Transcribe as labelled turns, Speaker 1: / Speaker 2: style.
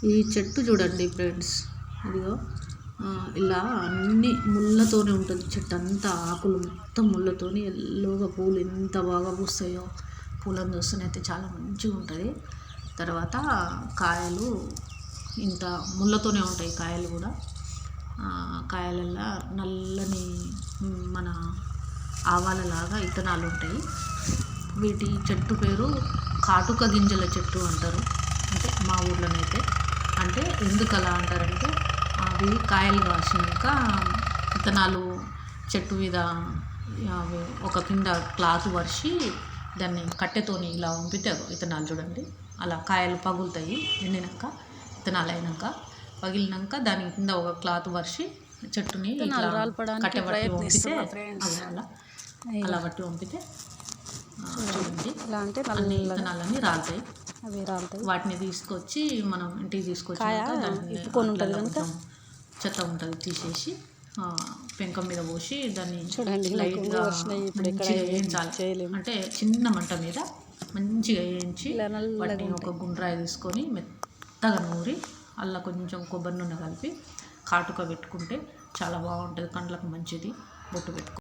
Speaker 1: ఈ చెట్టు చూడండి ఫ్రెండ్స్, ఇదిగో ఇలా అన్ని ముళ్ళతోనే ఉంటుంది చెట్టు అంతా, ఆకులు మొత్తం ముళ్ళతోని, ఎల్లోగా పూలు ఎంత బాగా పూస్తాయో. పూలను చూస్తేనైతే చాలా మంచిగా ఉంటుంది. తర్వాత కాయలు ఇంత ముళ్ళతోనే ఉంటాయి కాయలు కూడా. కాయలల్లో నల్లని మన ఆవాలలాగా ఇత్తనాలు ఉంటాయి. వీటి చెట్టు పేరు కాటుక గింజల చెట్టు అంటారు, అంటే మా ఊర్లోనైతే. అంటే ఎందుకు అలా అంటారంటే, అవి కాయలు కాసినాక విత్తనాలు చెట్టు మీద అవి ఒక కింద క్లాత్ పరిచి దాన్ని కట్టెతోని ఇలా పంపితే విత్తనాలు చూడండి అలా కాయలు పగులుతాయి. ఎండినాక విత్తనాలు అయినాక పగిలినాక దాని కింద ఒక క్లాత్ పరిచి చెట్టుని ఇట్లా కట్టె పట్టి పంపితే అలా పట్టి పంపితే చూడండి అన్ని విత్తనాలన్నీ రాలుతాయి. వాటిని తీసుకొచ్చి మనం ఇంటికి తీసుకొచ్చాక దాన్ని చెత్త ఉంటుంది తీసేసి పెంక మీద పోసి దాన్ని లైట్గా మంచిగా వేయించాలి. అంటే చిన్న మంట మీద మంచిగా వేయించి వాటిని ఒక గుండ్రాయి తీసుకొని మెత్తగా నూరి అలా కొంచెం కొబ్బరి నూనె కలిపి కాటుక పెట్టుకుంటే చాలా బాగుంటుంది. కండ్లకు మంచిది. బొట్టు పెట్టుకో.